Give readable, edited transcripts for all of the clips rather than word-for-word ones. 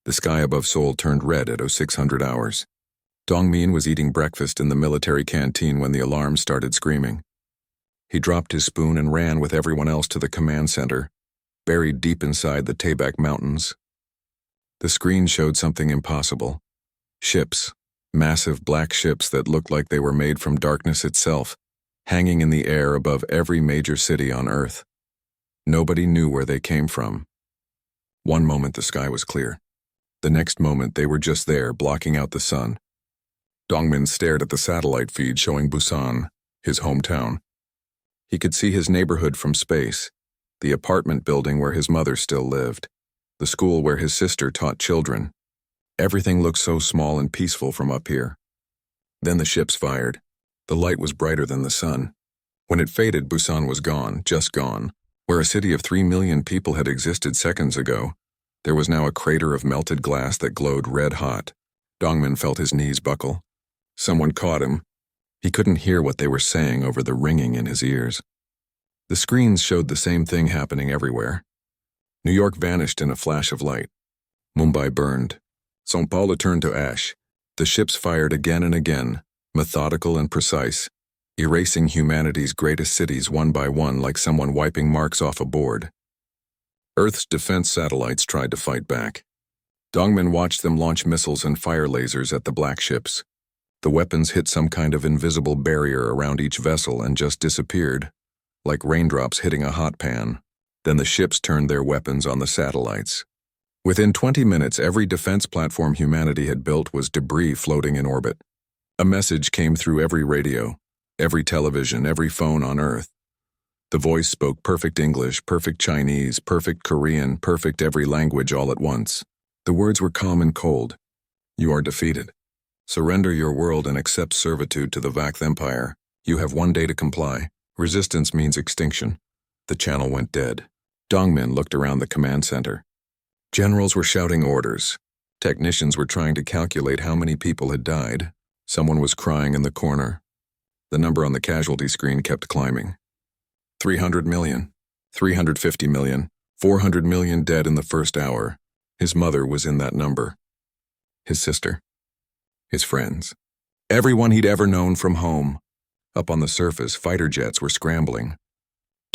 The sky above Seoul turned red at 0600 hours. Dongmin was eating breakfast in the military canteen when the alarm started screaming. He dropped his spoon and ran with everyone else to the command center, buried deep inside the Taebaek Mountains. The screen showed something impossible. Ships, massive black ships that looked like they were made from darkness itself, hanging in the air above every major city on Earth. Nobody knew where they came from. One moment the sky was clear. The next moment they were just there, blocking out the sun. Dongmin stared at the satellite feed showing Busan, his hometown. He could see his neighborhood from space, the apartment building where his mother still lived, the school where his sister taught children. Everything looked so small and peaceful from up here. Then the ships fired. The light was brighter than the sun. When it faded, Busan was gone, just gone. Where a city of 3 million people had existed seconds ago, there was now a crater of melted glass that glowed red hot. Dongmin felt his knees buckle. Someone caught him. He couldn't hear what they were saying over the ringing in his ears. The screens showed the same thing happening everywhere. New York vanished in a flash of light. Mumbai burned. São Paulo turned to ash. The ships fired again and again, methodical and precise, erasing humanity's greatest cities one by one like someone wiping marks off a board. Earth's defense satellites tried to fight back. Dongmin watched them launch missiles and fire lasers at the black ships. The weapons hit some kind of invisible barrier around each vessel and just disappeared, like raindrops hitting a hot pan. Then the ships turned their weapons on the satellites. Within 20 minutes, every defense platform humanity had built was debris floating in orbit. A message came through every radio, every television, every phone on Earth. The voice spoke perfect English, perfect Chinese, perfect Korean, perfect every language all at once. The words were calm and cold. You are defeated. Surrender your world and accept servitude to the Vakth Empire. You have 1 day to comply. Resistance means extinction. The channel went dead. Dongmin looked around the command center. Generals were shouting orders. Technicians were trying to calculate how many people had died. Someone was crying in the corner. The number on the casualty screen kept climbing. 300 million, 350 million, 400 million dead in the first hour. His mother was in that number. His sister. His friends. Everyone he'd ever known from home. Up on the surface, fighter jets were scrambling.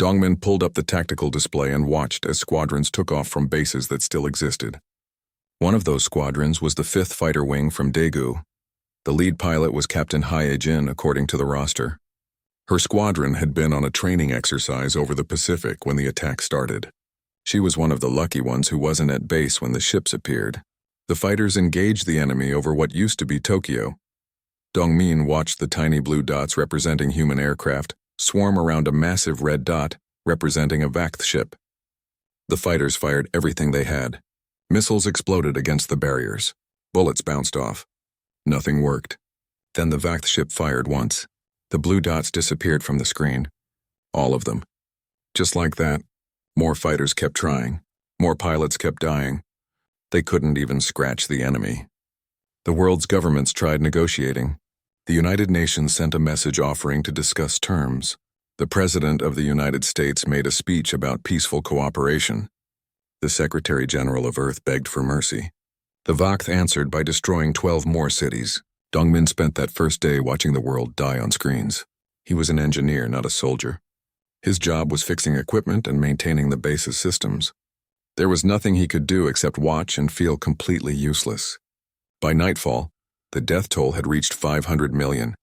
Dongmin pulled up the tactical display and watched as squadrons took off from bases that still existed. One of those squadrons was the 5th Fighter Wing from Daegu. The lead pilot was Captain Hye-jin, according to the roster. Her squadron had been on a training exercise over the Pacific when the attack started. She was one of the lucky ones who wasn't at base when the ships appeared. The fighters engaged the enemy over what used to be Tokyo. Dongmin watched the tiny blue dots representing human aircraft swarm around a massive red dot representing a Vakth ship. The fighters fired everything they had. Missiles exploded against the barriers. Bullets bounced off. Nothing worked. Then the Vakth ship fired once. The blue dots disappeared from the screen. All of them. Just like that, more fighters kept trying. More pilots kept dying. They couldn't even scratch the enemy. The world's governments tried negotiating. The United Nations sent a message offering to discuss terms. The President of the United States made a speech about peaceful cooperation. The Secretary General of Earth begged for mercy. The Vakth answered by destroying 12 more cities. Dongmin spent that first day watching the world die on screens. He was an engineer, not a soldier. His job was fixing equipment and maintaining the base's systems. There was nothing he could do except watch and feel completely useless. By nightfall, the death toll had reached 500 million.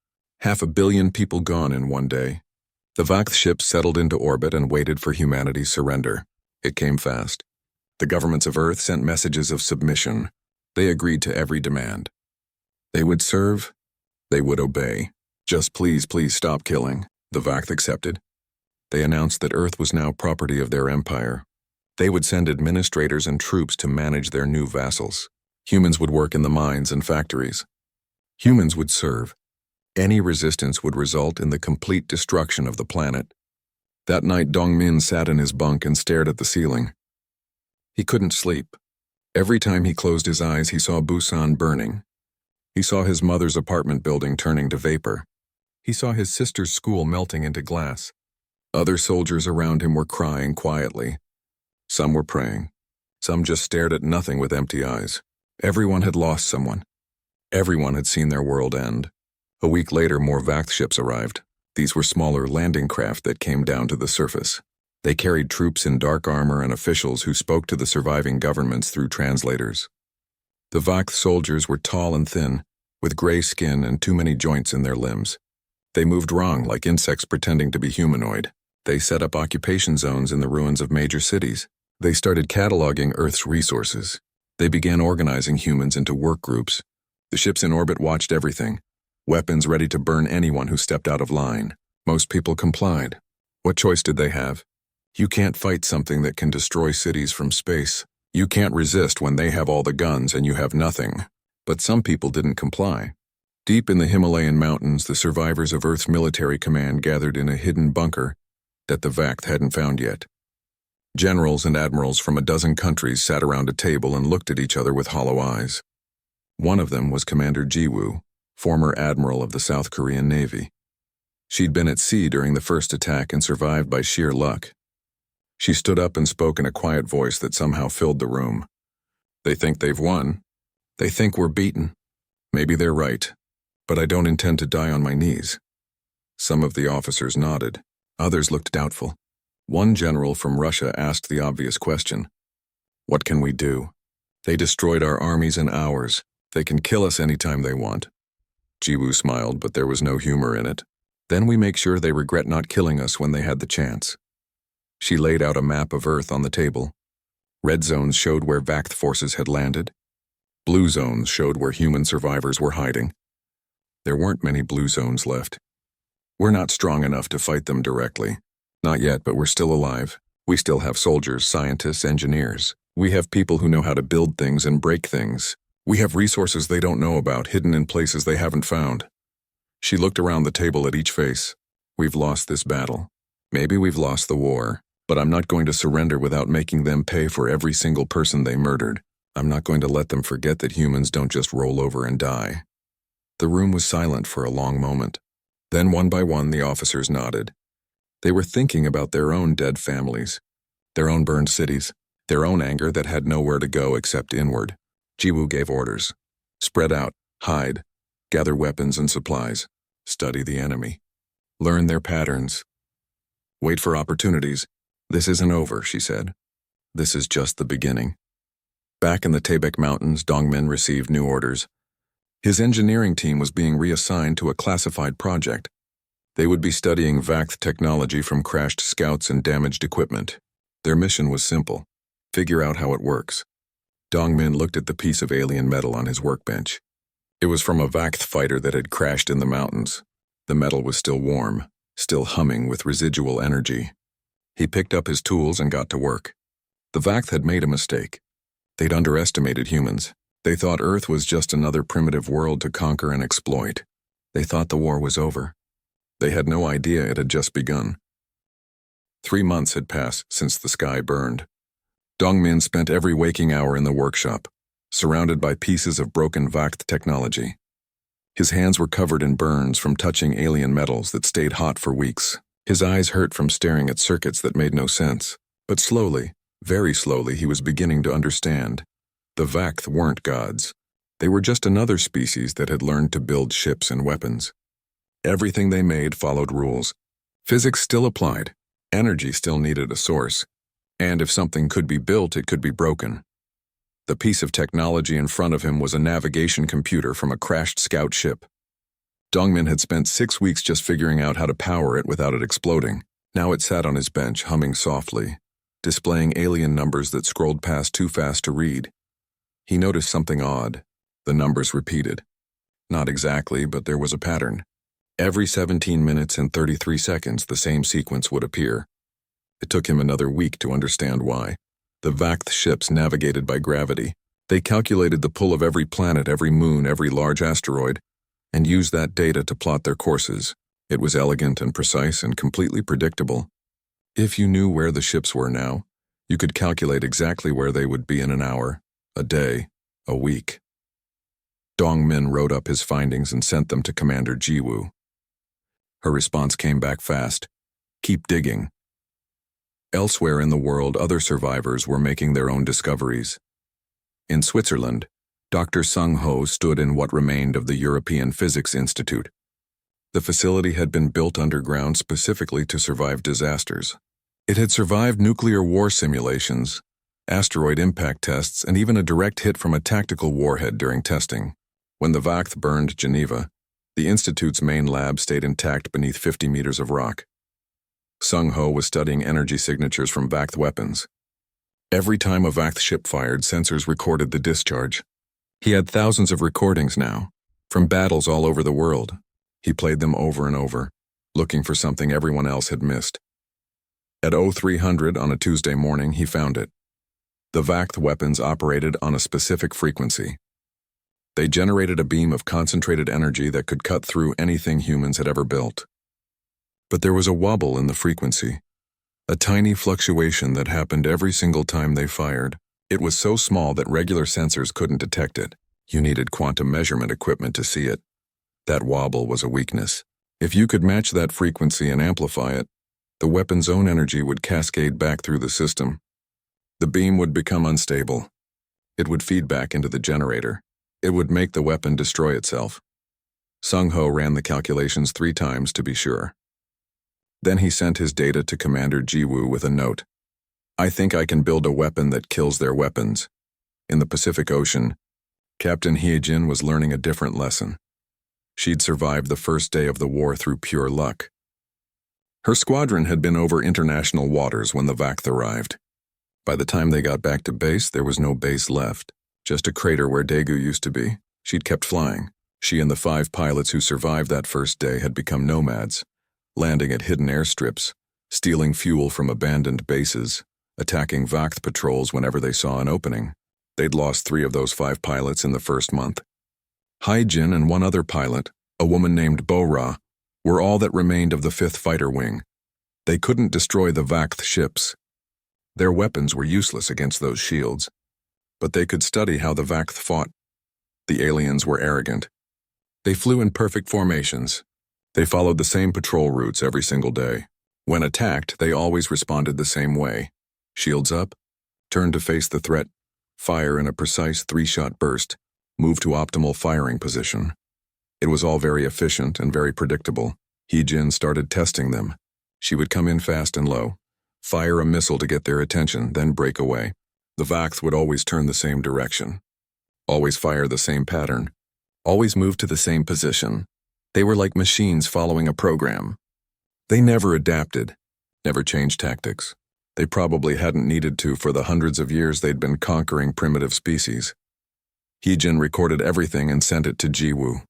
500 million people gone in one day. The Vakth ships settled into orbit and waited for humanity's surrender. It came fast. The governments of Earth sent messages of submission. They agreed to every demand. They would serve. They would obey. Just please, please stop killing. The Vakth accepted. They announced that Earth was now property of their empire. They would send administrators and troops to manage their new vassals. Humans would work in the mines and factories. Humans would serve. Any resistance would result in the complete destruction of the planet. That night, Dongmin sat in his bunk and stared at the ceiling. He couldn't sleep. Every time he closed his eyes, he saw Busan burning. He saw his mother's apartment building turning to vapor. He saw his sister's school melting into glass. Other soldiers around him were crying quietly. Some were praying. Some just stared at nothing with empty eyes. Everyone had lost someone. Everyone had seen their world end. A week later, more Vact ships arrived. These were smaller landing craft that came down to the surface. They carried troops in dark armor and officials who spoke to the surviving governments through translators. The Vact soldiers were tall and thin, with gray skin and too many joints in their limbs. They moved wrong, like insects pretending to be humanoid. They set up occupation zones in the ruins of major cities. They started cataloging Earth's resources. They began organizing humans into work groups. The ships in orbit watched everything, weapons ready to burn anyone who stepped out of line. Most people complied. What choice did they have? You can't fight something that can destroy cities from space. You can't resist when they have all the guns and you have nothing. But some people didn't comply. Deep in the Himalayan mountains, the survivors of Earth's military command gathered in a hidden bunker that the Vact hadn't found yet. Generals and admirals from a dozen countries sat around a table and looked at each other with hollow eyes. One of them was Commander Jiwoo, former admiral of the South Korean Navy. She'd been at sea during the first attack and survived by sheer luck. She stood up and spoke in a quiet voice that somehow filled the room. They think they've won. They think we're beaten. Maybe they're right, but I don't intend to die on my knees. Some of the officers nodded. Others looked doubtful. One general from Russia asked the obvious question. What can we do? They destroyed our armies in hours. They can kill us anytime they want. Jiwoo smiled, but there was no humor in it. Then we make sure they regret not killing us when they had the chance. She laid out a map of Earth on the table. Red zones showed where Vact forces had landed. Blue zones showed where human survivors were hiding. There weren't many blue zones left. We're not strong enough to fight them directly. Not yet, but we're still alive. We still have soldiers, scientists, engineers. We have people who know how to build things and break things. We have resources they don't know about, hidden in places they haven't found. She looked around the table at each face. We've lost this battle. Maybe we've lost the war, but I'm not going to surrender without making them pay for every single person they murdered. I'm not going to let them forget that humans don't just roll over and die. The room was silent for a long moment. Then one by one the officers nodded. They were thinking about their own dead families, their own burned cities, their own anger that had nowhere to go except inward. Jiwoo gave orders. Spread out, hide, gather weapons and supplies, study the enemy, learn their patterns. Wait for opportunities. This isn't over, she said. This is just the beginning. Back in the Taebaek Mountains, Dongmin received new orders. His engineering team was being reassigned to a classified project. They would be studying Vact technology from crashed scouts and damaged equipment. Their mission was simple: figure out how it works. Dongmin looked at the piece of alien metal on his workbench. It was from a Vact fighter that had crashed in the mountains. The metal was still warm, still humming with residual energy. He picked up his tools and got to work. The Vact had made a mistake. They'd underestimated humans. They thought Earth was just another primitive world to conquer and exploit. They thought the war was over. They had no idea it had just begun. 3 months had passed since the sky burned. Dongmin spent every waking hour in the workshop, surrounded by pieces of broken Vact technology. His hands were covered in burns from touching alien metals that stayed hot for weeks. His eyes hurt from staring at circuits that made no sense. But slowly, very slowly, he was beginning to understand. The Vact weren't gods. They were just another species that had learned to build ships and weapons. Everything they made followed rules. Physics still applied. Energy still needed a source. And if something could be built, it could be broken. The piece of technology in front of him was a navigation computer from a crashed scout ship. Dongmin had spent 6 weeks just figuring out how to power it without it exploding. Now it sat on his bench, humming softly, displaying alien numbers that scrolled past too fast to read. He noticed something odd. The numbers repeated. Not exactly, but there was a pattern. Every 17 minutes and 33 seconds, the same sequence would appear. It took him another week to understand why. The Vact ships navigated by gravity. They calculated the pull of every planet, every moon, every large asteroid, and used that data to plot their courses. It was elegant and precise and completely predictable. If you knew where the ships were now, you could calculate exactly where they would be in an hour, a day, a week. Dongmin wrote up his findings and sent them to Commander Jiwoo. Her response came back fast. Keep digging. Elsewhere in the world, other survivors were making their own discoveries. In Switzerland, Dr. Sung Ho stood in what remained of the European Physics Institute. The facility had been built underground specifically to survive disasters. It had survived nuclear war simulations, asteroid impact tests, and even a direct hit from a tactical warhead during testing. When the Vakth burned Geneva, the Institute's main lab stayed intact beneath 50 meters of rock. Sung Ho was studying energy signatures from Vakth weapons. Every time a Vakth ship fired, sensors recorded the discharge. He had thousands of recordings now, from battles all over the world. He played them over and over, looking for something everyone else had missed. At 0300 on a Tuesday morning, he found it. The Vakth weapons operated on a specific frequency. They generated a beam of concentrated energy that could cut through anything humans had ever built. But there was a wobble in the frequency, a tiny fluctuation that happened every single time they fired. It was so small that regular sensors couldn't detect it. You needed quantum measurement equipment to see it. That wobble was a weakness. If you could match that frequency and amplify it, the weapon's own energy would cascade back through the system. The beam would become unstable. It would feed back into the generator. It would make the weapon destroy itself. Sung Ho ran the calculations 3 times to be sure. Then he sent his data to Commander Jiwoo with a note. "I think I can build a weapon that kills their weapons." In the Pacific Ocean, Captain Hyejin was learning a different lesson. She'd survived the first day of the war through pure luck. Her squadron had been over international waters when the Vakth arrived. By the time they got back to base, there was no base left, just a crater where Daegu used to be. She'd kept flying. She and the 5 pilots who survived that first day had become nomads, landing at hidden airstrips, stealing fuel from abandoned bases, attacking Vakth patrols whenever they saw an opening. They'd lost 3 of those 5 pilots in the first month. Hyejin and 1 other pilot, a woman named Bo-Ra, were all that remained of the 5th Fighter Wing. They couldn't destroy the Vakth ships. Their weapons were useless against those shields, but they could study how the Vakth fought. The aliens were arrogant. They flew in perfect formations. They followed the same patrol routes every single day. When attacked, they always responded the same way. Shields up, turn to face the threat, fire in a precise 3-shot burst, move to optimal firing position. It was all very efficient and very predictable. Hyejin started testing them. She would come in fast and low, fire a missile to get their attention, then break away. The Vakth would always turn the same direction, always fire the same pattern, always move to the same position. They were like machines following a program. They never adapted, never changed tactics. They probably hadn't needed to for the hundreds of years they'd been conquering primitive species. Hyejin recorded everything and sent it to Jiwoo.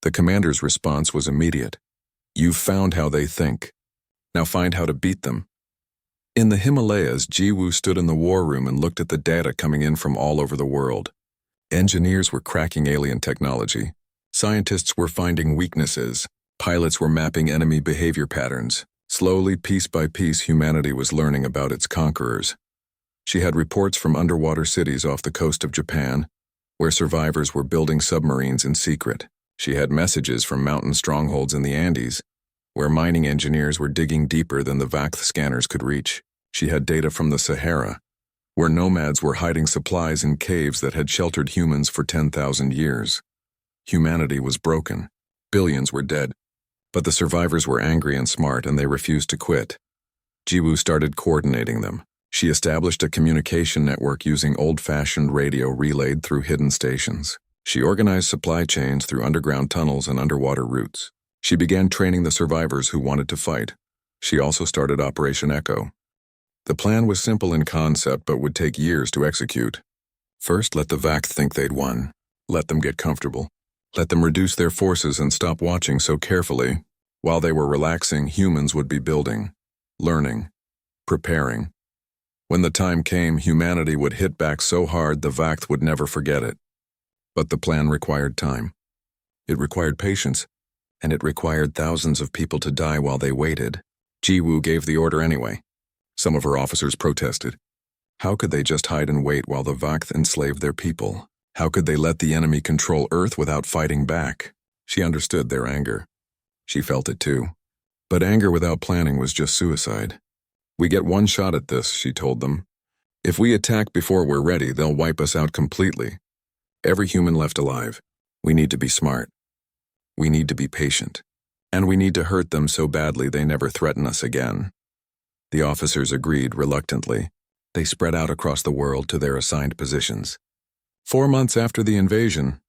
The commander's response was immediate. "You've found how they think. Now find how to beat them." In the Himalayas, Jiwoo stood in the war room and looked at the data coming in from all over the world. Engineers were cracking alien technology. Scientists were finding weaknesses. Pilots were mapping enemy behavior patterns. Slowly, piece by piece, humanity was learning about its conquerors. She had reports from underwater cities off the coast of Japan, where survivors were building submarines in secret. She had messages from mountain strongholds in the Andes, where mining engineers were digging deeper than the Vakth scanners could reach. She had data from the Sahara, where nomads were hiding supplies in caves that had sheltered humans for 10,000 years. Humanity was broken. Billions were dead. But the survivors were angry and smart, and they refused to quit. Jiwoo started coordinating them. She established a communication network using old-fashioned radio relayed through hidden stations. She organized supply chains through underground tunnels and underwater routes. She began training the survivors who wanted to fight. She also started Operation Echo. The plan was simple in concept but would take years to execute. First, let the Vakth think they'd won. Let them get comfortable. Let them reduce their forces and stop watching so carefully. While they were relaxing, humans would be building, learning, preparing. When the time came, humanity would hit back so hard the Vakth would never forget it. But the plan required time. It required patience, and it required thousands of people to die while they waited. Jiwoo gave the order anyway. Some of her officers protested. How could they just hide and wait while the Vakth enslaved their people? How could they let the enemy control Earth without fighting back? She understood their anger. She felt it too. But anger without planning was just suicide. "We get one shot at this," she told them. "If we attack before we're ready, they'll wipe us out completely. Every human left alive. We need to be smart. We need to be patient. And we need to hurt them so badly they never threaten us again." The officers agreed reluctantly. They spread out across the world to their assigned positions. 4 months after the invasion,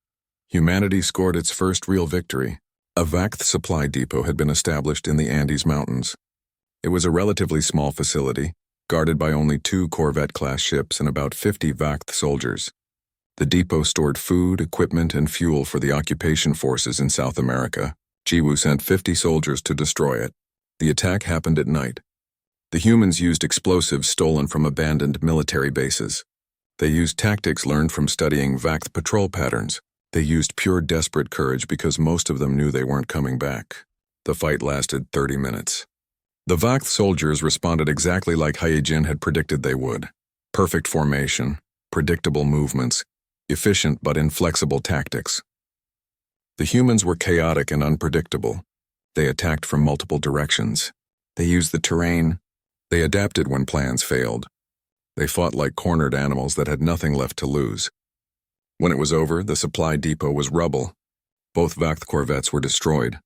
humanity scored its first real victory. A Vakth supply depot had been established in the Andes Mountains. It was a relatively small facility, guarded by only 2 Corvette-class ships and about 50 Vakth soldiers. The depot stored food, equipment, and fuel for the occupation forces in South America. Jiwoo sent 50 soldiers to destroy it. The attack happened at night. The humans used explosives stolen from abandoned military bases. They used tactics learned from studying Vakth patrol patterns. They used pure desperate courage because most of them knew they weren't coming back. The fight lasted 30 minutes. The Vakth soldiers responded exactly like Hyejin had predicted they would. Perfect formation, predictable movements, efficient but inflexible tactics. The humans were chaotic and unpredictable. They attacked from multiple directions. They used the terrain. They adapted when plans failed. They fought like cornered animals that had nothing left to lose. When it was over, the supply depot was rubble. Both Vakth corvettes were destroyed.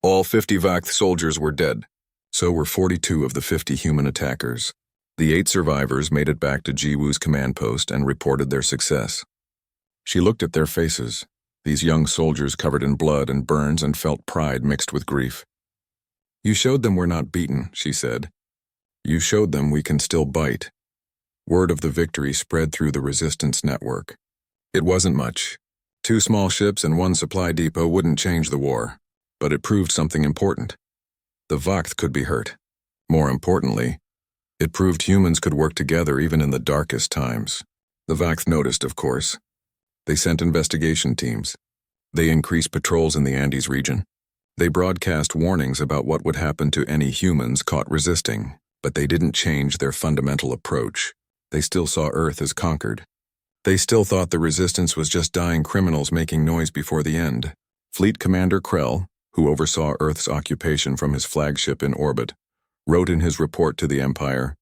All 50 Vakth soldiers were dead. So were 42 of the 50 human attackers. The 8 survivors made it back to Jiwoo's command post and reported their success. She looked at their faces, these young soldiers covered in blood and burns, and felt pride mixed with grief. "You showed them we're not beaten," she said. "You showed them we can still bite." Word of the victory spread through the resistance network. It wasn't much. 2 small ships and 1 supply depot wouldn't change the war, but it proved something important. The Vakth could be hurt. More importantly, it proved humans could work together even in the darkest times. The Vakth noticed, of course. They sent investigation teams. They increased patrols in the Andes region. They broadcast warnings about what would happen to any humans caught resisting, but they didn't change their fundamental approach. They still saw Earth as conquered. They still thought the resistance was just dying criminals making noise before the end. Fleet Commander Krell, who oversaw Earth's occupation from his flagship in orbit, wrote in his report to the Empire,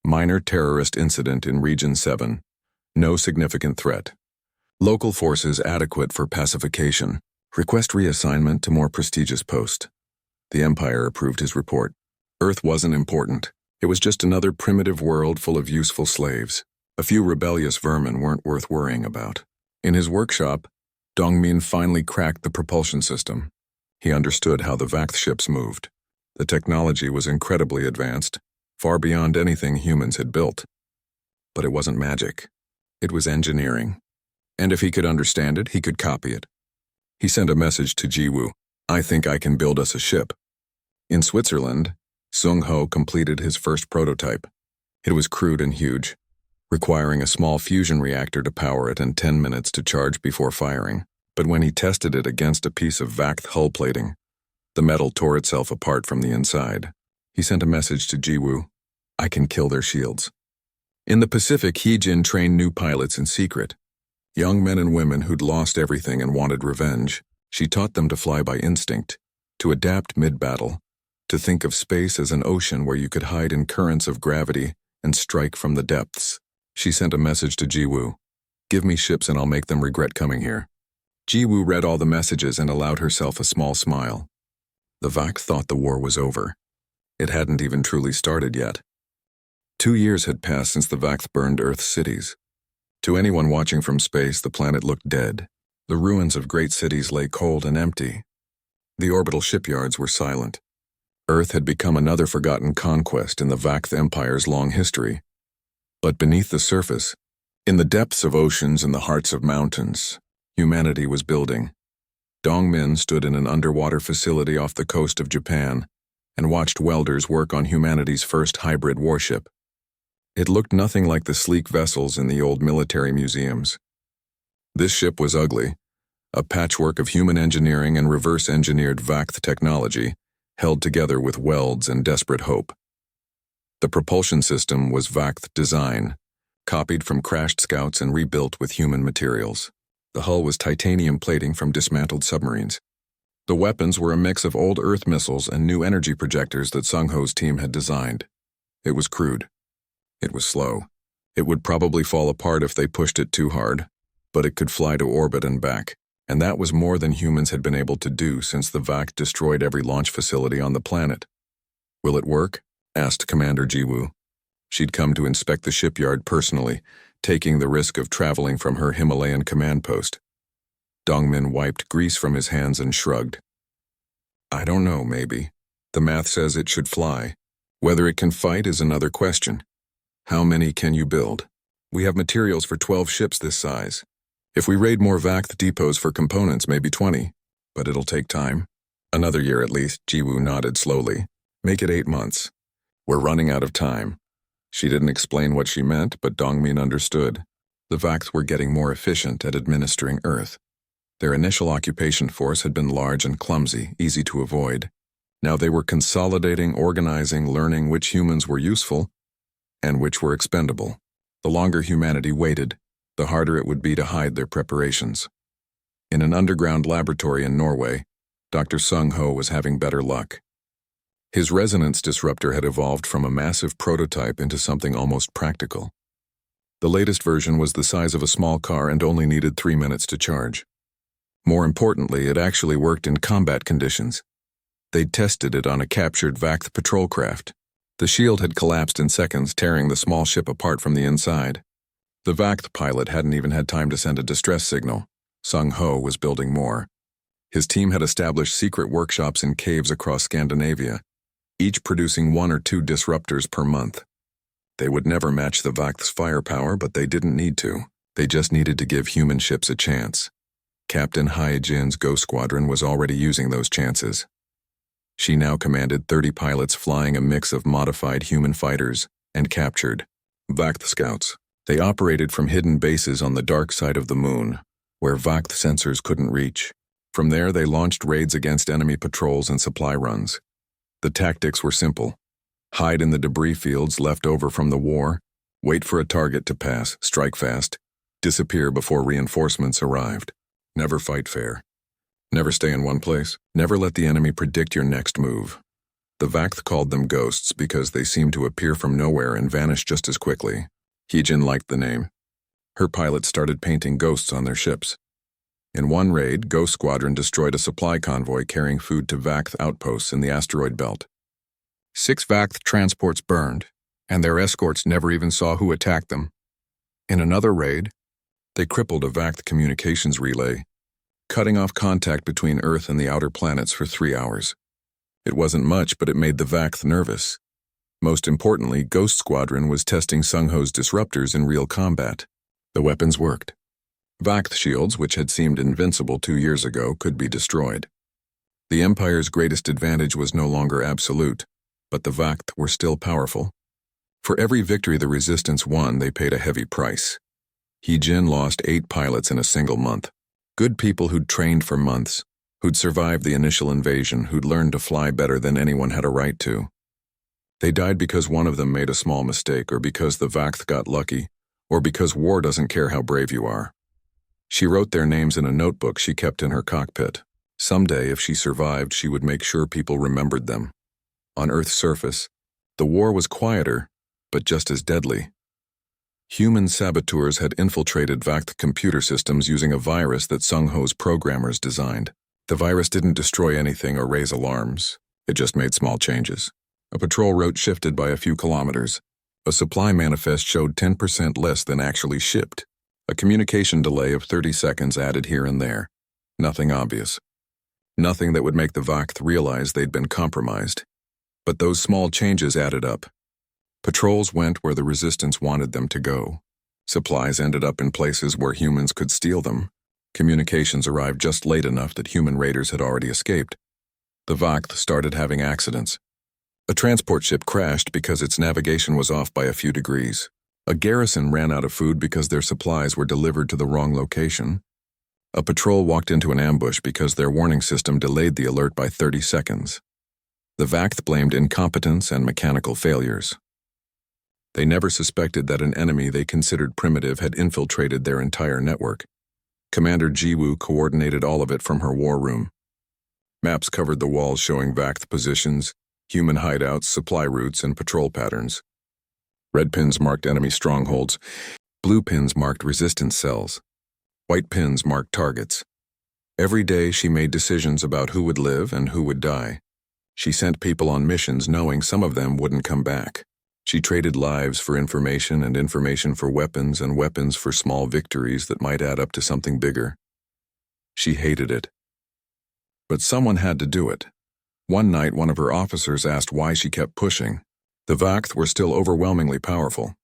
"Minor terrorist incident in Region 7. No significant threat. Local forces adequate for pacification. Request reassignment to more prestigious post." The Empire approved his report. Earth wasn't important. It was just another primitive world full of useful slaves. A few rebellious vermin weren't worth worrying about. In his workshop, Dongmin finally cracked the propulsion system. He understood how the Vakth ships moved. The technology was incredibly advanced, far beyond anything humans had built. But it wasn't magic. It was engineering. And if he could understand it, he could copy it. He sent a message to Jiwoo, "I think I can build us a ship." In Switzerland, Sung Ho completed his first prototype. It was crude and huge, requiring a small fusion reactor to power it and 10 minutes to charge before firing. But when he tested it against a piece of Vakth hull plating, the metal tore itself apart from the inside. He sent a message to Jiwoo, "I can kill their shields." In the Pacific, Hyejin trained new pilots in secret. Young men and women who'd lost everything and wanted revenge. She taught them to fly by instinct, to adapt mid-battle, to think of space as an ocean where you could hide in currents of gravity and strike from the depths. She sent a message to Jiwoo, "Give me ships and I'll make them regret coming here." Jiwoo read all the messages and allowed herself a small smile. The Vakth thought the war was over. It hadn't even truly started yet. 2 years had passed since the Vakth burned Earth's cities. To anyone watching from space, the planet looked dead. The ruins of great cities lay cold and empty. The orbital shipyards were silent. Earth had become another forgotten conquest in the Vakth Empire's long history. But beneath the surface, in the depths of oceans and the hearts of mountains, humanity was building. Dongmin stood in an underwater facility off the coast of Japan and watched welders work on humanity's first hybrid warship. It looked nothing like the sleek vessels in the old military museums. This ship was ugly, a patchwork of human engineering and reverse-engineered Vakth technology, held together with welds and desperate hope. The propulsion system was Vakth design, copied from crashed scouts and rebuilt with human materials. The hull was titanium plating from dismantled submarines. The weapons were a mix of old Earth missiles and new energy projectors that Sung Ho's team had designed. It was crude. It was slow. It would probably fall apart if they pushed it too hard. but it could fly to orbit and back, and that was more than humans had been able to do since the VAC destroyed every launch facility on the planet. "Will it work?" asked Commander Jiwoo. She'd come to inspect the shipyard personally, taking the risk of traveling from her Himalayan command post. Dongmin wiped grease from his hands and shrugged. "I don't know, maybe. The math says it should fly. Whether it can fight is another question. How many can you build? We have materials for 12 ships this size. If we raid more VAC depots for components, maybe 20. But it'll take time. Another year at least," Jiwoo nodded slowly. "Make it 8 months. We're running out of time." She didn't explain what she meant, but Dongmin understood. The VAC were getting more efficient at administering Earth. Their initial occupation force had been large and clumsy, easy to avoid. Now they were consolidating, organizing, learning which humans were useful and which were expendable. The longer humanity waited, the harder it would be to hide their preparations. In an underground laboratory in Norway, Dr. Sung Ho was having better luck. His resonance disruptor had evolved from a massive prototype into something almost practical. The latest version was the size of a small car and only needed 3 minutes to charge. More importantly, it actually worked in combat conditions. They'd tested it on a captured VAC patrol craft. The shield had collapsed in seconds, tearing the small ship apart from the inside. The VAC pilot hadn't even had time to send a distress signal. Sung Ho was building more. His team had established secret workshops in caves across Scandinavia, each producing 1 or 2 disruptors per month. They would never match the VAC's firepower, but they didn't need to. They just needed to give human ships a chance. Captain Hai Jin's Ghost Squadron was already using those chances. She now commanded 30 pilots flying a mix of modified human fighters and captured VAC scouts. They operated from hidden bases on the dark side of the moon, where VAC sensors couldn't reach. From there, they launched raids against enemy patrols and supply runs. The tactics were simple. Hide in the debris fields left over from the war, wait for a target to pass, strike fast, disappear before reinforcements arrived. Never fight fair. Never stay in one place. Never let the enemy predict your next move. The VAC called them ghosts because they seemed to appear from nowhere and vanish just as quickly. Heejin liked the name. Her pilots started painting ghosts on their ships. In one raid, Ghost Squadron destroyed a supply convoy carrying food to VAC outposts in the asteroid belt. 6 VAC transports burned, and their escorts never even saw who attacked them. In another raid, they crippled a VAC communications relay, cutting off contact between Earth and the outer planets for 3 hours. It wasn't much, but it made the VAC nervous. Most importantly, Ghost Squadron was testing Sung Ho's disruptors in real combat. The weapons worked. VAC shields, which had seemed invincible 2 years ago, could be destroyed. The Empire's greatest advantage was no longer absolute, but the VAC were still powerful. For every victory the Resistance won, they paid a heavy price. Heejin lost 8 pilots in a single month. Good people who'd trained for months, who'd survived the initial invasion, who'd learned to fly better than anyone had a right to. They died because one of them made a small mistake, or because the VAC got lucky, or because war doesn't care how brave you are. She wrote their names in a notebook she kept in her cockpit. Someday, if she survived, she would make sure people remembered them. On Earth's surface, the war was quieter, but just as deadly. Human saboteurs had infiltrated VAC computer systems using a virus that Sung Ho's programmers designed. The virus didn't destroy anything or raise alarms. It just made small changes. A patrol route shifted by a few kilometers. A supply manifest showed 10% less than actually shipped. A communication delay of 30 seconds added here and there. Nothing obvious. Nothing that would make the VAC realize they'd been compromised. But those small changes added up. Patrols went where the Resistance wanted them to go. Supplies ended up in places where humans could steal them. Communications arrived just late enough that human raiders had already escaped. The VAC started having accidents. A transport ship crashed because its navigation was off by a few degrees. A garrison ran out of food because their supplies were delivered to the wrong location. A patrol walked into an ambush because their warning system delayed the alert by 30 seconds. The VAC blamed incompetence and mechanical failures. They never suspected that an enemy they considered primitive had infiltrated their entire network. Commander Jiwoo coordinated all of it from her war room. Maps covered the walls showing VAC positions, human hideouts, supply routes, and patrol patterns. Red pins marked enemy strongholds. Blue pins marked resistance cells. White pins marked targets. Every day she made decisions about who would live and who would die. She sent people on missions knowing some of them wouldn't come back. She traded lives for information and information for weapons and weapons for small victories that might add up to something bigger. She hated it. But someone had to do it. One night, one of her officers asked why she kept pushing. The Vakth were still overwhelmingly powerful.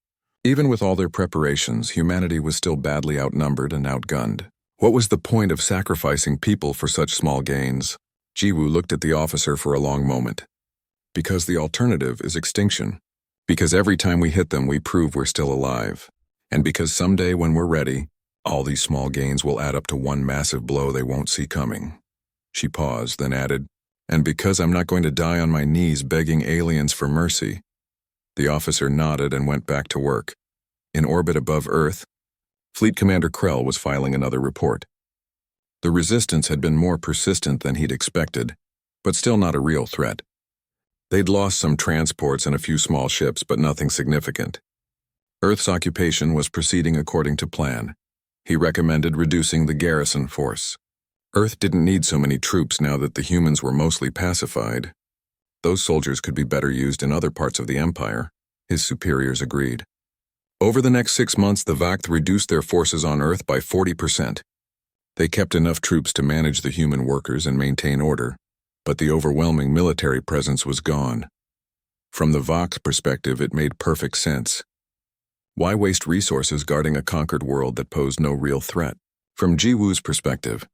Even with all their preparations, humanity was still badly outnumbered and outgunned. What was the point of sacrificing people for such small gains? Jiwoo looked at the officer for a long moment. Because the alternative is extinction. Because every time we hit them, we prove we're still alive. And because someday when we're ready, all these small gains will add up to one massive blow they won't see coming. She paused, then added, and because I'm not going to die on my knees begging aliens for mercy. The officer nodded and went back to work. In orbit above Earth, Fleet Commander Krell was filing another report. The resistance had been more persistent than he'd expected, but still not a real threat. They'd lost some transports and a few small ships, but nothing significant. Earth's occupation was proceeding according to plan. He recommended reducing the garrison force. Earth didn't need so many troops now that the humans were mostly pacified. Those soldiers could be better used in other parts of the Empire, his superiors agreed. Over the next 6 months, the Vakth reduced their forces on Earth by 40%. They kept enough troops to manage the human workers and maintain order, but the overwhelming military presence was gone. From the Vakth perspective, it made perfect sense. Why waste resources guarding a conquered world that posed no real threat? From Jiwoo's perspective,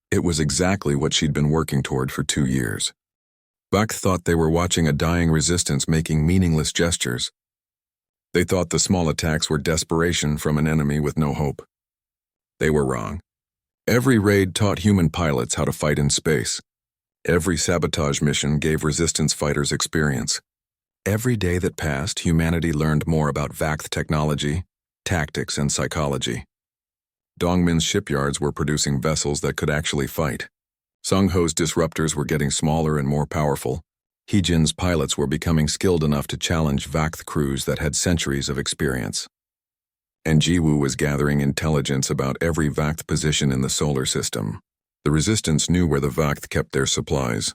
it was exactly what she'd been working toward for 2 years. Vakth thought they were watching a dying resistance making meaningless gestures. They thought the small attacks were desperation from an enemy with no hope. They were wrong. Every raid taught human pilots how to fight in space. Every sabotage mission gave resistance fighters experience. Every day that passed, humanity learned more about Vakth technology, tactics, and psychology. Dongmin's shipyards were producing vessels that could actually fight. Sungho's disruptors were getting smaller and more powerful. Heejin's pilots were becoming skilled enough to challenge Vakth crews that had centuries of experience. And Jiwoo was gathering intelligence about every Vakth position in the solar system. The Resistance knew where the Vakth kept their supplies.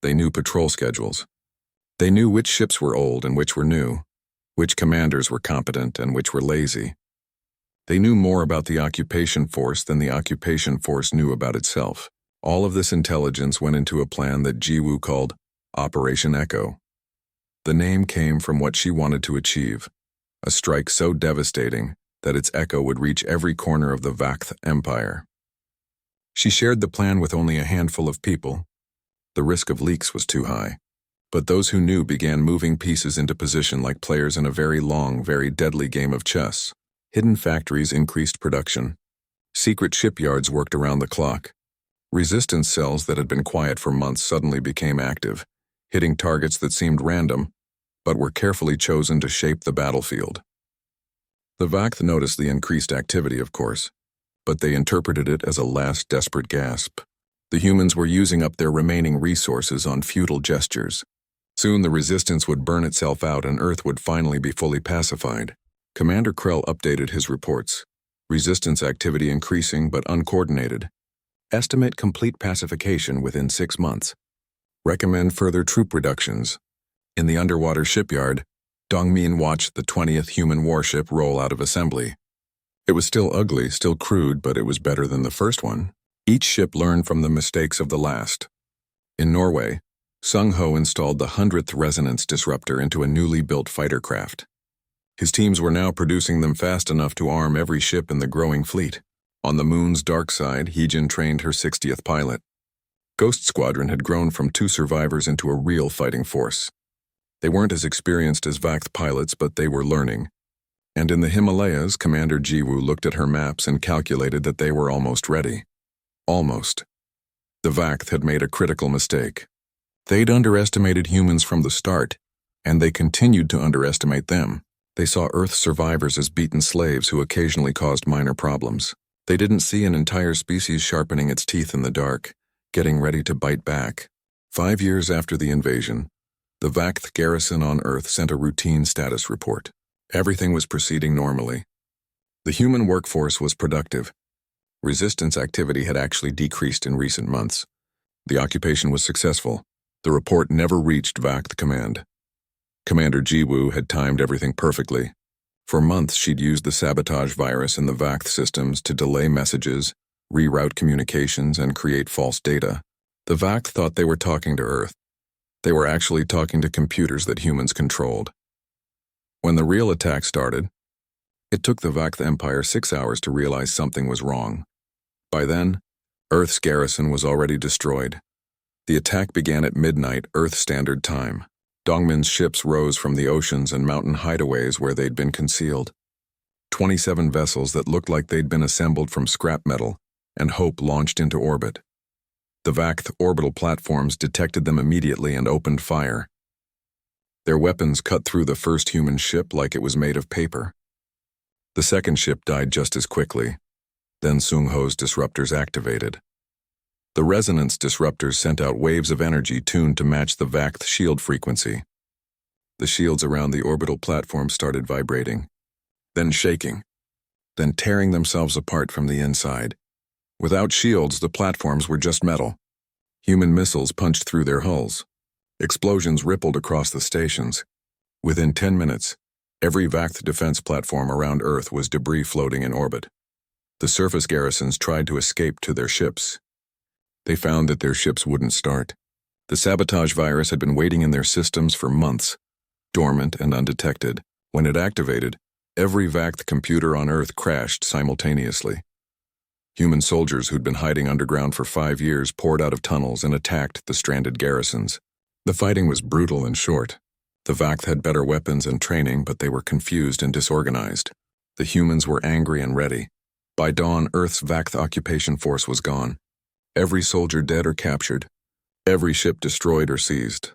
They knew patrol schedules. They knew which ships were old and which were new, which commanders were competent and which were lazy. They knew more about the occupation force than the occupation force knew about itself. All of this intelligence went into a plan that Jiwoo called Operation Echo. The name came from what she wanted to achieve, a strike so devastating that its echo would reach every corner of the Vakth Empire. She shared the plan with only a handful of people. The risk of leaks was too high. But those who knew began moving pieces into position like players in a very long, very deadly game of chess. Hidden factories increased production. Secret shipyards worked around the clock. Resistance cells that had been quiet for months suddenly became active, hitting targets that seemed random, but were carefully chosen to shape the battlefield. The Vakth noticed the increased activity, of course, but they interpreted it as a last desperate gasp. The humans were using up their remaining resources on futile gestures. Soon the resistance would burn itself out and Earth would finally be fully pacified. Commander Krell updated his reports. Resistance activity increasing but uncoordinated. Estimate complete pacification within 6 months. Recommend further troop reductions. In the underwater shipyard, Dongmin watched the 20th human warship roll out of assembly. It was still ugly, still crude, but it was better than the first one. Each ship learned from the mistakes of the last. In Norway, Sung-Ho installed the 100th resonance disruptor into a newly built fighter craft. His teams were now producing them fast enough to arm every ship in the growing fleet. On the moon's dark side, Heejin trained her 60th pilot. Ghost Squadron had grown from 2 survivors into a real fighting force. They weren't as experienced as Vakth pilots, but they were learning. And in the Himalayas, Commander Jiwoo looked at her maps and calculated that they were almost ready. Almost. The Vakth had made a critical mistake. They'd underestimated humans from the start, and they continued to underestimate them. They saw Earth survivors as beaten slaves who occasionally caused minor problems. They didn't see an entire species sharpening its teeth in the dark, getting ready to bite back. 5 years after the invasion, the Vakth garrison on Earth sent a routine status report. Everything was proceeding normally. The human workforce was productive. Resistance activity had actually decreased in recent months. The occupation was successful. The report never reached VACT command. Commander Jiwoo had timed everything perfectly. For months, she'd used the sabotage virus in the VACT systems to delay messages, reroute communications, and create false data. The VACT thought they were talking to Earth. They were actually talking to computers that humans controlled. When the real attack started, it took the VACT Empire 6 hours to realize something was wrong. By then, Earth's garrison was already destroyed. The attack began at midnight Earth Standard Time. Dongmin's ships rose from the oceans and mountain hideaways where they'd been concealed. 27 vessels that looked like they'd been assembled from scrap metal and hope launched into orbit. The VACT orbital platforms detected them immediately and opened fire. Their weapons cut through the first human ship like it was made of paper. The second ship died just as quickly. Then Sung-Ho's disruptors activated. The resonance disruptors sent out waves of energy tuned to match the VACT shield frequency. The shields around the orbital platform started vibrating, then shaking, then tearing themselves apart from the inside. Without shields, the platforms were just metal. Human missiles punched through their hulls. Explosions rippled across the stations. Within 10 minutes, every VACT defense platform around Earth was debris floating in orbit. The surface garrisons tried to escape to their ships. They found that their ships wouldn't start. The sabotage virus had been waiting in their systems for months, dormant and undetected. When it activated, every VACT computer on Earth crashed simultaneously. Human soldiers who'd been hiding underground for 5 years poured out of tunnels and attacked the stranded garrisons. The fighting was brutal and short. The VACT had better weapons and training, but they were confused and disorganized. The humans were angry and ready. By dawn, Earth's VACT occupation force was gone. Every soldier dead or captured. Every ship destroyed or seized.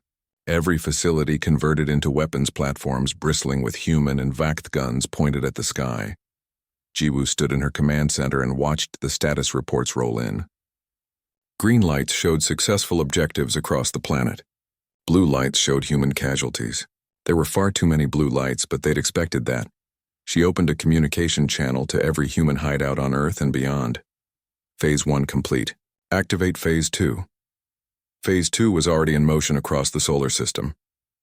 Every facility converted into weapons platforms bristling with human and VACT guns pointed at the sky. Jiwoo stood in her command center and watched the status reports roll in. Green lights showed successful objectives across the planet. Blue lights showed human casualties. There were far too many blue lights, but they'd expected that. She opened a communication channel to every human hideout on Earth and beyond. Phase 1 complete. Activate Phase 2. Phase 2 was already in motion across the solar system.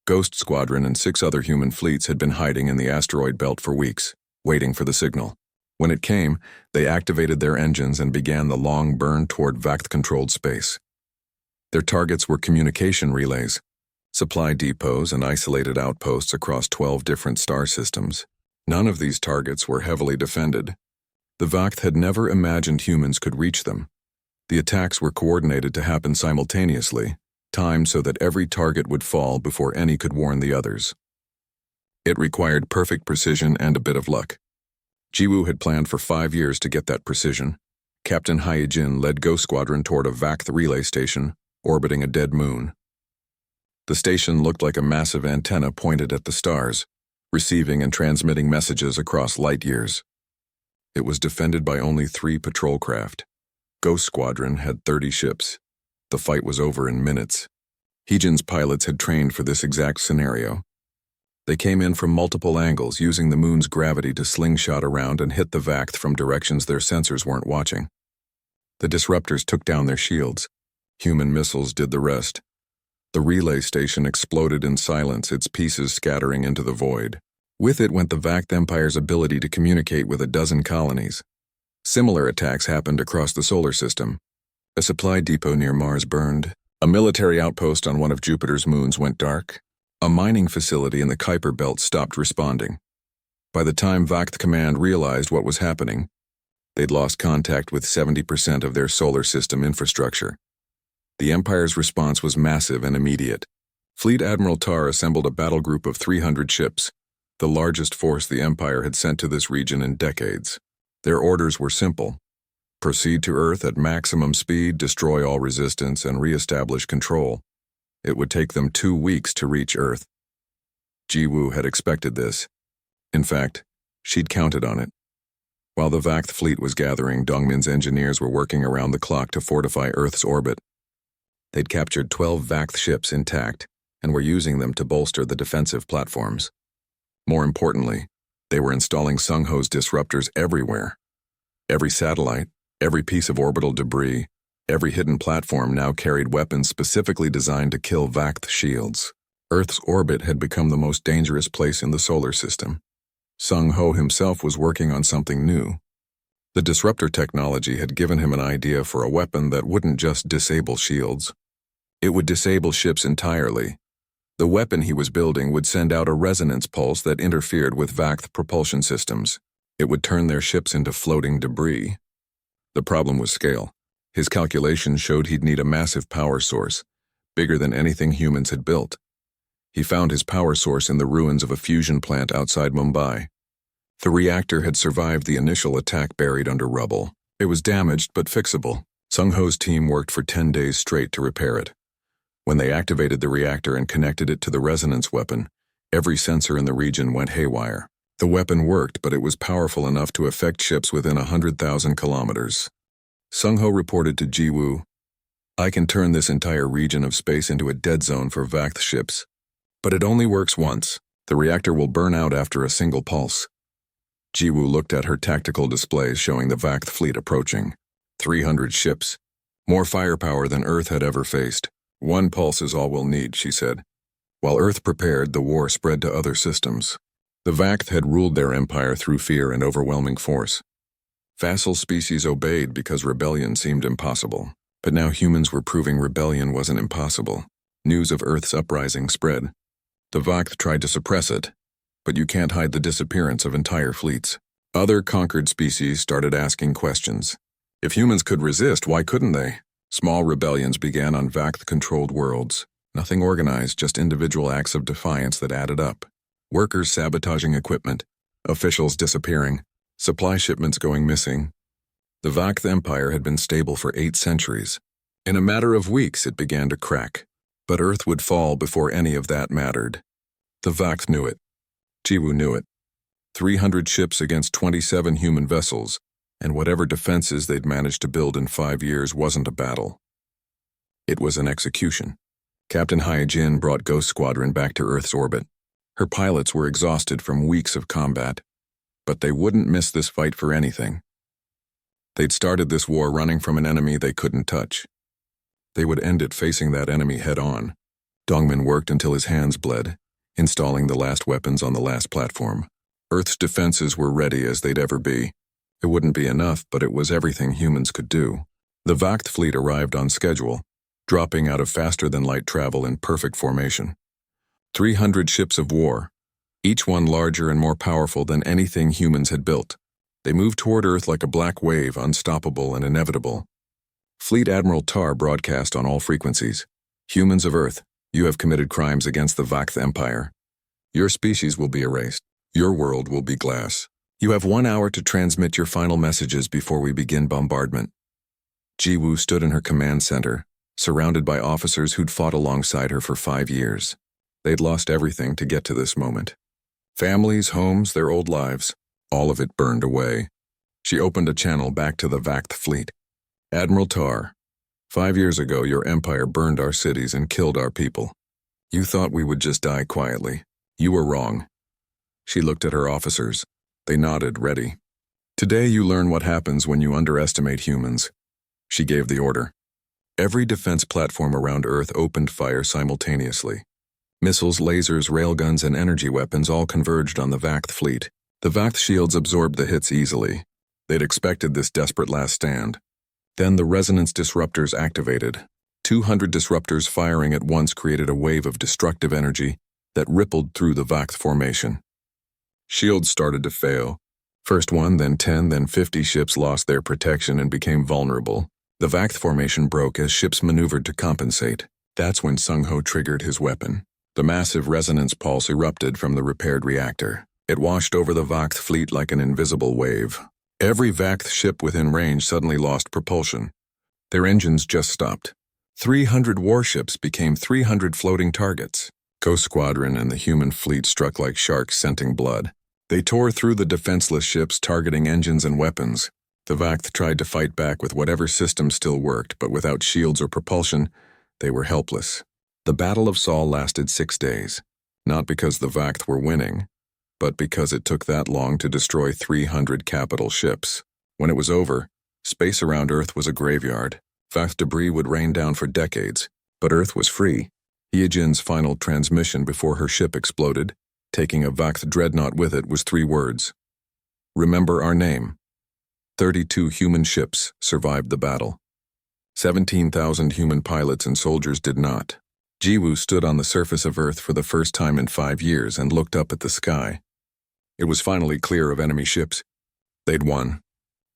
Ghost Squadron and 6 other human fleets had been hiding in the asteroid belt for weeks, waiting for the signal. When it came, they activated their engines and began the long burn toward VACT-controlled space. Their targets were communication relays, supply depots, and isolated outposts across 12 different star systems. None of these targets were heavily defended. The VACT had never imagined humans could reach them. The attacks were coordinated to happen simultaneously, timed so that every target would fall before any could warn the others. It required perfect precision and a bit of luck. Jiwoo had planned for 5 years to get that precision. Captain Hyejin led Ghost Squadron toward a VACT relay station, orbiting a dead moon. The station looked like a massive antenna pointed at the stars, receiving and transmitting messages across light years. It was defended by only 3 patrol craft. Ghost Squadron had 30 ships. The fight was over in minutes. Hyejin's pilots had trained for this exact scenario. They came in from multiple angles, using the moon's gravity to slingshot around and hit the VACT from directions their sensors weren't watching. The disruptors took down their shields. Human missiles did the rest. The relay station exploded in silence, its pieces scattering into the void. With it went the VACT Empire's ability to communicate with a dozen colonies. Similar attacks happened across the solar system. A supply depot near Mars burned. A military outpost on one of Jupiter's moons went dark. A mining facility in the Kuiper Belt stopped responding. By the time VACT Command realized what was happening, they'd lost contact with 70% of their solar system infrastructure. The Empire's response was massive and immediate. Fleet Admiral Tar assembled a battle group of 300 ships, the largest force the Empire had sent to this region in decades. Their orders were simple: proceed to Earth at maximum speed, destroy all resistance, and re-establish control. It would take them 2 weeks to reach Earth. Jiwoo had expected this. In fact, she'd counted on it. While the VACT fleet was gathering, Dongmin's engineers were working around the clock to fortify Earth's orbit. They'd captured 12 VACT ships intact and were using them to bolster the defensive platforms. More importantly, they were installing Sung-Ho's disruptors everywhere. Every satellite, Every piece of orbital debris, every hidden platform now carried weapons specifically designed to kill Vakth shields. Earth's orbit had become the most dangerous place in the solar system. Sung Ho himself was working on something new. The disruptor technology had given him an idea for a weapon that wouldn't just disable shields. It would disable ships entirely. The weapon he was building would send out a resonance pulse that interfered with Vakth propulsion systems. It would turn their ships into floating debris. The problem was scale. His calculations showed he'd need a massive power source, bigger than anything humans had built. He found his power source in the ruins of a fusion plant outside Mumbai. The reactor had survived the initial attack buried under rubble. It was damaged but fixable. Sung Ho's team worked for 10 days straight to repair it. When they activated the reactor and connected it to the resonance weapon, every sensor in the region went haywire. The weapon worked, but it was powerful enough to affect ships within 100,000 kilometers. Sung Ho reported to Jiwoo, "I can turn this entire region of space into a dead zone for Vakth ships. But it only works once. The reactor will burn out after a single pulse." Jiwoo looked at her tactical displays showing the Vakth fleet approaching. 300 ships. More firepower than Earth had ever faced. "One pulse is all we'll need," she said. While Earth prepared, the war spread to other systems. The Vakth had ruled their empire through fear and overwhelming force. Vassal species obeyed because rebellion seemed impossible. But now humans were proving rebellion wasn't impossible. News of Earth's uprising spread. The Vakth tried to suppress it, but you can't hide the disappearance of entire fleets. Other conquered species started asking questions. If humans could resist, why couldn't they? Small rebellions began on Vakth-controlled worlds. Nothing organized, just individual acts of defiance that added up. Workers sabotaging equipment, officials disappearing, supply shipments going missing. The Vakth Empire had been stable for 8 centuries. In a matter of weeks, it began to crack. But Earth would fall before any of that mattered. The Vakth knew it. Jiwoo knew it. 300 ships against 27 human vessels, and whatever defenses they'd managed to build in 5 years wasn't a battle. It was an execution. Captain Hyejin brought Ghost Squadron back to Earth's orbit. Her pilots were exhausted from weeks of combat, but they wouldn't miss this fight for anything. They'd started this war running from an enemy they couldn't touch. They would end it facing that enemy head-on. Dongmin worked until his hands bled, installing the last weapons on the last platform. Earth's defenses were ready as they'd ever be. It wouldn't be enough, but it was everything humans could do. The Vakth fleet arrived on schedule, dropping out of faster-than-light travel in perfect formation. 300 ships of war, each one larger and more powerful than anything humans had built. They moved toward Earth like a black wave, unstoppable and inevitable. Fleet Admiral Tar broadcast on all frequencies. "Humans of Earth, you have committed crimes against the Vakth Empire. Your species will be erased. Your world will be glass. You have 1 hour to transmit your final messages before we begin bombardment." Jiwoo stood in her command center, surrounded by officers who'd fought alongside her for 5 years. They'd lost everything to get to this moment. Families, homes, their old lives, all of it burned away. She opened a channel back to the Vakth fleet. "Admiral Tar, 5 years ago your empire burned our cities and killed our people. You thought we would just die quietly. You were wrong." She looked at her officers. They nodded, ready. "Today you learn what happens when you underestimate humans." She gave the order. Every defense platform around Earth opened fire simultaneously. Missiles, lasers, railguns, and energy weapons all converged on the Vakth fleet. The Vakth shields absorbed the hits easily. They'd expected this desperate last stand. Then the resonance disruptors activated. 200 disruptors firing at once created a wave of destructive energy that rippled through the Vakth formation. Shields started to fail. First 1, then 10, then 50 ships lost their protection and became vulnerable. The Vakth formation broke as ships maneuvered to compensate. That's when Sung Ho triggered his weapon. The massive resonance pulse erupted from the repaired reactor. It washed over the Vakth fleet like an invisible wave. Every Vakth ship within range suddenly lost propulsion. Their engines just stopped. 300 warships became 300 floating targets. Ghost Squadron and the human fleet struck like sharks scenting blood. They tore through the defenseless ships, targeting engines and weapons. The Vakth tried to fight back with whatever system still worked, but without shields or propulsion, they were helpless. The Battle of Saul lasted 6 days, not because the Vakth were winning, but because it took that long to destroy 300 capital ships. When it was over, Space around Earth was a graveyard. Vast debris would rain down for decades, but Earth was free. Hyejin's final transmission before her ship exploded, taking a Vakth dreadnought with it, was 3 words. Remember our name. 32 human ships survived the battle. 17,000 human pilots and soldiers did not. Jiwoo stood on the surface of Earth for the first time in 5 years and looked up at the sky. It was finally clear of enemy ships. They'd won,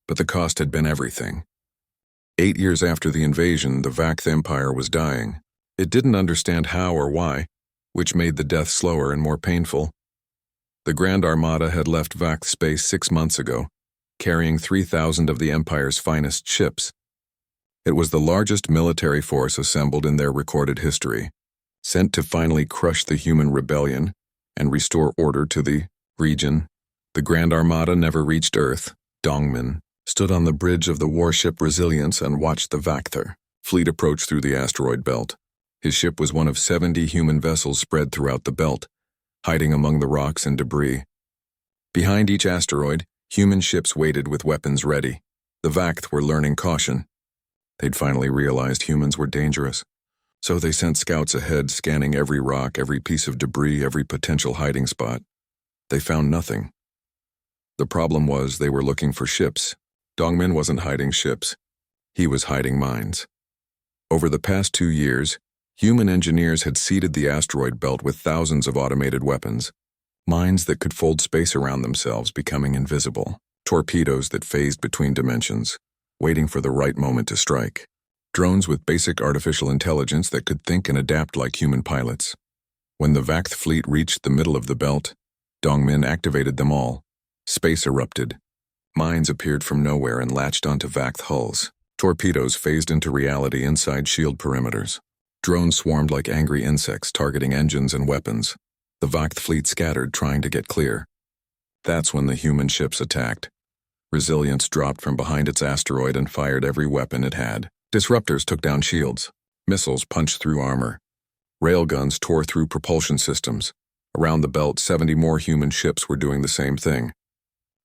but the cost had been everything. 8 years after the invasion, the Vakth Empire was dying. It didn't understand how or why, which made the death slower and more painful. The Grand Armada had left Vakth space 6 months ago, carrying 3,000 of the Empire's finest ships. It was the largest military force assembled in their recorded history, sent to finally crush the human rebellion and restore order to the region. The Grand Armada never reached Earth. Dongmin stood on the bridge of the warship Resilience and watched the Vakther fleet approach through the asteroid belt. His ship was one of 70 human vessels spread throughout the belt, hiding among the rocks and debris. Behind each asteroid, human ships waited with weapons ready. The Vakth were learning caution. They'd finally realized humans were dangerous, so they sent scouts ahead, scanning every rock, every piece of debris, every potential hiding spot. They found nothing. The problem was they were looking for ships. Dongmin wasn't hiding ships. He was hiding mines. Over the past 2 years, human engineers had seeded the asteroid belt with thousands of automated weapons. Mines that could fold space around themselves, becoming invisible. Torpedoes that phased between dimensions, waiting for the right moment to strike. Drones with basic artificial intelligence that could think and adapt like human pilots. When the Vakth fleet reached the middle of the belt, Dongmin activated them all. Space erupted. Mines appeared from nowhere and latched onto Vakth hulls. Torpedoes phased into reality inside shield perimeters. Drones swarmed like angry insects, targeting engines and weapons. The Vakth fleet scattered, trying to get clear. That's when the human ships attacked. Resilience dropped from behind its asteroid and fired every weapon it had. Disruptors took down shields. Missiles punched through armor. Railguns tore through propulsion systems. Around the belt, 70 more human ships were doing the same thing.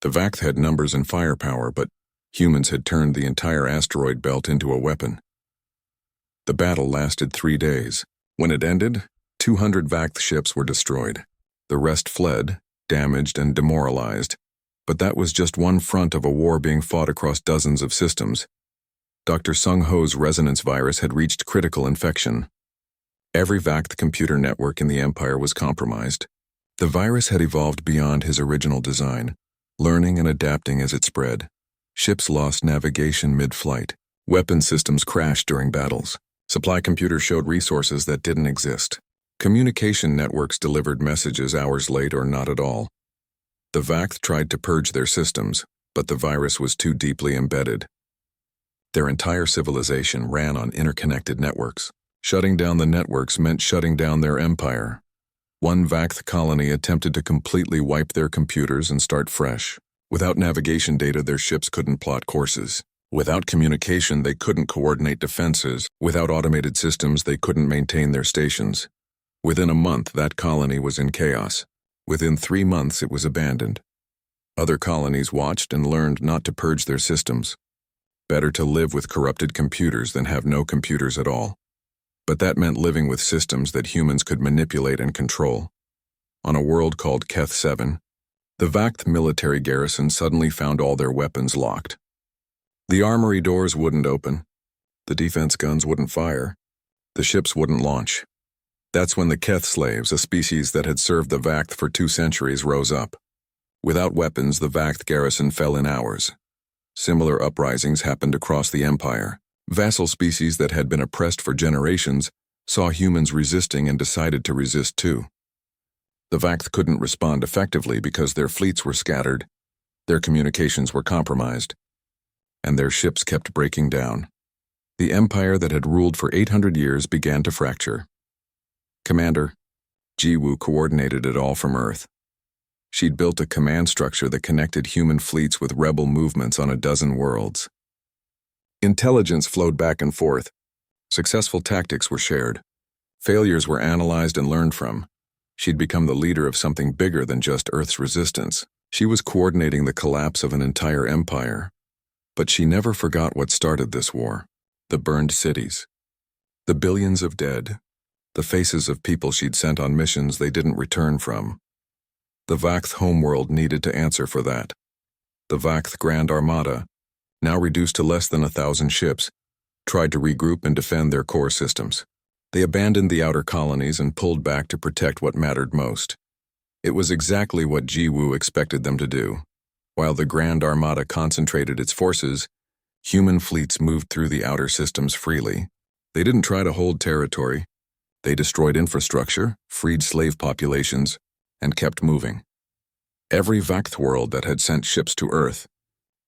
The Vakth had numbers and firepower, but humans had turned the entire asteroid belt into a weapon. The battle lasted 3 days. When it ended, 200 Vakth ships were destroyed. The rest fled, damaged and demoralized. But that was just one front of a war being fought across dozens of systems. Dr. Sung Ho's resonance virus had reached critical infection. Every Vakth computer network in the Empire was compromised. The virus had evolved beyond his original design, learning and adapting as it spread. Ships lost navigation mid-flight. Weapon systems crashed during battles. Supply computers showed resources that didn't exist. Communication networks delivered messages hours late or not at all. The Vakth tried to purge their systems, but the virus was too deeply embedded. Their entire civilization ran on interconnected networks. Shutting down the networks meant shutting down their empire. One Vakth colony attempted to completely wipe their computers and start fresh. Without navigation data, their ships couldn't plot courses. Without communication, they couldn't coordinate defenses. Without automated systems, they couldn't maintain their stations. Within a month, that colony was in chaos. Within 3 months, it was abandoned. Other colonies watched and learned not to purge their systems. Better to live with corrupted computers than have no computers at all. But that meant living with systems that humans could manipulate and control. On a world called Keth 7, the Vakth military garrison suddenly found all their weapons locked. The armory doors wouldn't open. The defense guns wouldn't fire. The ships wouldn't launch. That's when the Keth slaves, a species that had served the Vakth for 2 centuries, rose up. Without weapons, the Vakth garrison fell in hours. Similar uprisings happened across the Empire. Vassal species that had been oppressed for generations saw humans resisting and decided to resist too. The Vakth couldn't respond effectively because their fleets were scattered, their communications were compromised, and their ships kept breaking down. The empire that had ruled for 800 years began to fracture. Commander, Jiwoo coordinated it all from Earth. She'd built a command structure that connected human fleets with rebel movements on a dozen worlds. Intelligence flowed back and forth. Successful tactics were shared. Failures were analyzed and learned from. She'd become the leader of something bigger than just Earth's resistance. She was coordinating the collapse of an entire empire. But she never forgot what started this war: the burned cities, the billions of dead, the faces of people she'd sent on missions they didn't return from. The Vakth homeworld needed to answer for that. The Vakth Grand Armada, now reduced to less than 1,000 ships, tried to regroup and defend their core systems. They abandoned the outer colonies and pulled back to protect what mattered most. It was exactly what Jiwoo expected them to do. While the Grand Armada concentrated its forces, human fleets moved through the outer systems freely. They didn't try to hold territory. They destroyed infrastructure, freed slave populations, and kept moving. Every Vakth world that had sent ships to Earth,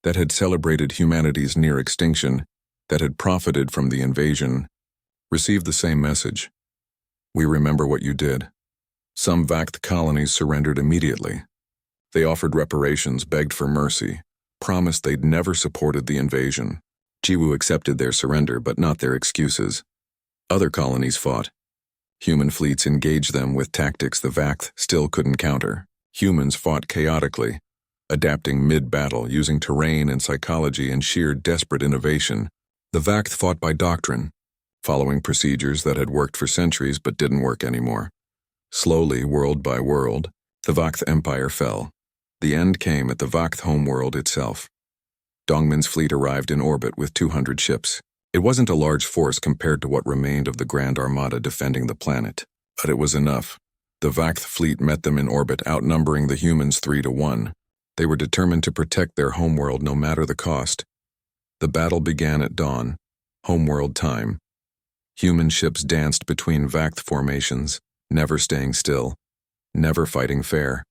that had celebrated humanity's near extinction, that had profited from the invasion, received the same message. We remember what you did. Some Vakth colonies surrendered immediately. They offered reparations, begged for mercy, promised they'd never supported the invasion. Jiwoo accepted their surrender, but not their excuses. Other colonies fought. Human fleets engaged them with tactics the Vakth still couldn't counter. Humans fought chaotically, adapting mid-battle using terrain and psychology and sheer desperate innovation. The Vakth fought by doctrine, following procedures that had worked for centuries but didn't work anymore. Slowly, world by world, the Vakth Empire fell. The end came at the Vakth homeworld itself. Dongmin's fleet arrived in orbit with 200 ships. It wasn't a large force compared to what remained of the Grand Armada defending the planet, but it was enough. The Vakth fleet met them in orbit, outnumbering the humans 3-1. They were determined to protect their homeworld no matter the cost. The battle began at dawn, homeworld time. Human ships danced between Vakth formations, never staying still, never fighting fair.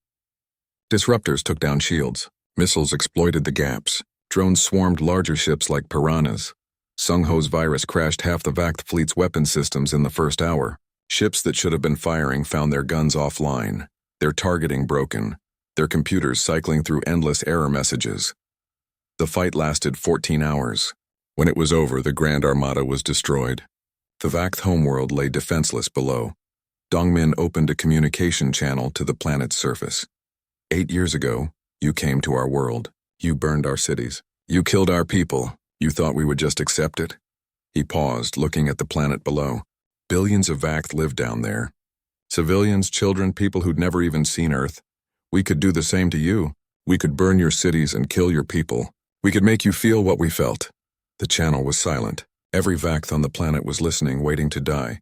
Disruptors took down shields. Missiles exploited the gaps. Drones swarmed larger ships like piranhas. Sungho's virus crashed half the Vakth fleet's weapon systems in the first hour. Ships that should have been firing found their guns offline, their targeting broken, their computers cycling through endless error messages. The fight lasted 14 hours. When it was over, the Grand Armada was destroyed. The Vakth homeworld lay defenseless below. Dongmin opened a communication channel to the planet's surface. 8 years ago, you came to our world. You burned our cities. You killed our people. You thought we would just accept it? He paused, looking at the planet below. Billions of Vakth lived down there. Civilians, children, people who'd never even seen Earth. We could do the same to you. We could burn your cities and kill your people. We could make you feel what we felt. The channel was silent. Every Vakth on the planet was listening, waiting to die.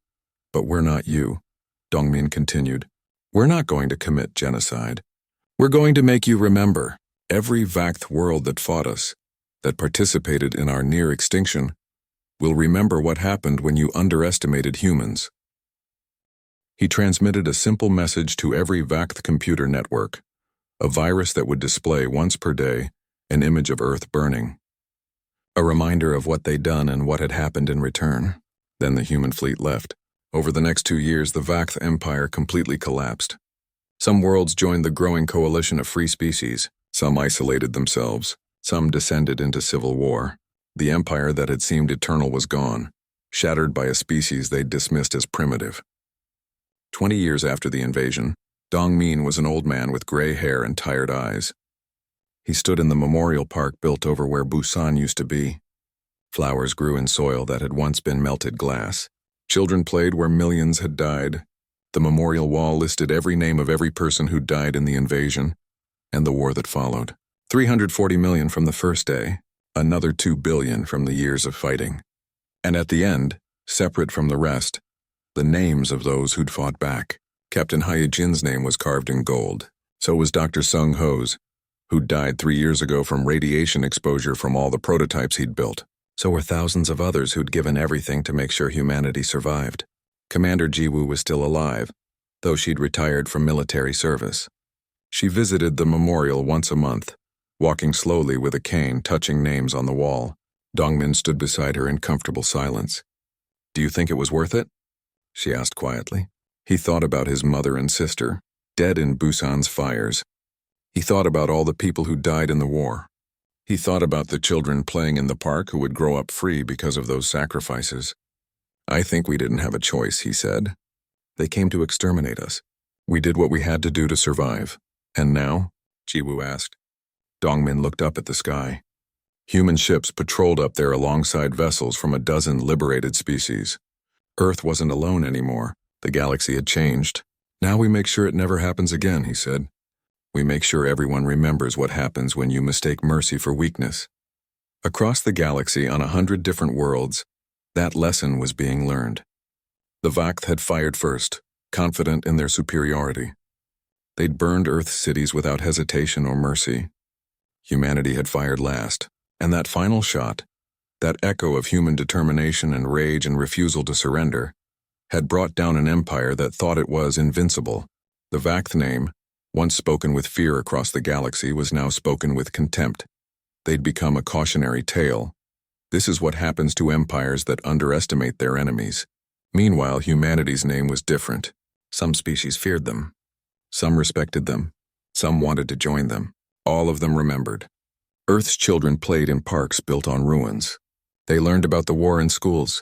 But we're not you, Dongmin continued. We're not going to commit genocide. We're going to make you remember. Every Vakth world that fought us, that participated in our near extinction, will remember what happened when you underestimated humans. He transmitted a simple message to every Vakth computer network, a virus that would display once per day an image of Earth burning. A reminder of what they'd done and what had happened in return. Then the human fleet left. Over the next 2 years, the Vakth Empire completely collapsed. Some worlds joined the growing coalition of free species. Some isolated themselves. Some descended into civil war. The empire that had seemed eternal was gone, shattered by a species they'd dismissed as primitive. 20 years after the invasion, Dongmin was an old man with gray hair and tired eyes. He stood in the memorial park built over where Busan used to be. Flowers grew in soil that had once been melted glass. Children played where millions had died. The memorial wall listed every name of every person who died in the invasion and the war that followed. 340 million from the first day, another 2 billion from the years of fighting. And at the end, separate from the rest, the names of those who'd fought back. Captain Hyejin's name was carved in gold. So was Dr. Sung Ho's, who died 3 years ago from radiation exposure from all the prototypes he'd built. So were thousands of others who'd given everything to make sure humanity survived. Commander Jiwoo was still alive, though she'd retired from military service. She visited the memorial once a month, walking slowly with a cane, touching names on the wall. Dongmin stood beside her in comfortable silence. "Do you think it was worth it?" she asked quietly. He thought about his mother and sister, dead in Busan's fires. He thought about all the people who died in the war. He thought about the children playing in the park who would grow up free because of those sacrifices. "I think we didn't have a choice," he said. "They came to exterminate us. We did what we had to do to survive. And now?" Jiwoo asked. Dongmin looked up at the sky. Human ships patrolled up there alongside vessels from a dozen liberated species. Earth wasn't alone anymore. The galaxy had changed. Now we make sure it never happens again, he said. We make sure everyone remembers what happens when you mistake mercy for weakness. Across the galaxy on 100 different worlds, that lesson was being learned. The Vakth had fired first, confident in their superiority. They'd burned Earth's cities without hesitation or mercy. Humanity had fired last, and that final shot, that echo of human determination and rage and refusal to surrender, had brought down an empire that thought it was invincible. The Vakth name, once spoken with fear across the galaxy, was now spoken with contempt. They'd become a cautionary tale. This is what happens to empires that underestimate their enemies. Meanwhile, humanity's name was different. Some species feared them. Some respected them. Some wanted to join them. All of them remembered. Earth's children played in parks built on ruins. They learned about the war in schools,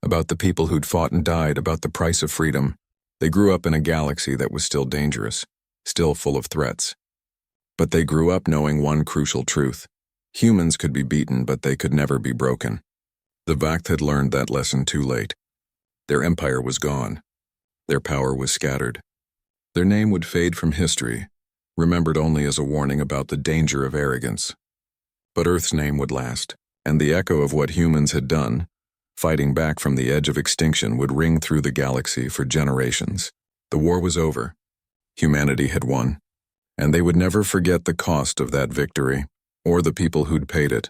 about the people who'd fought and died, about the price of freedom. They grew up in a galaxy that was still dangerous, still full of threats. But they grew up knowing one crucial truth. Humans could be beaten, but they could never be broken. The Vakth had learned that lesson too late. Their empire was gone. Their power was scattered. Their name would fade from history, remembered only as a warning about the danger of arrogance. But Earth's name would last, and the echo of what humans had done, fighting back from the edge of extinction, would ring through the galaxy for generations. The war was over. Humanity had won, and they would never forget the cost of that victory, or the people who'd paid it.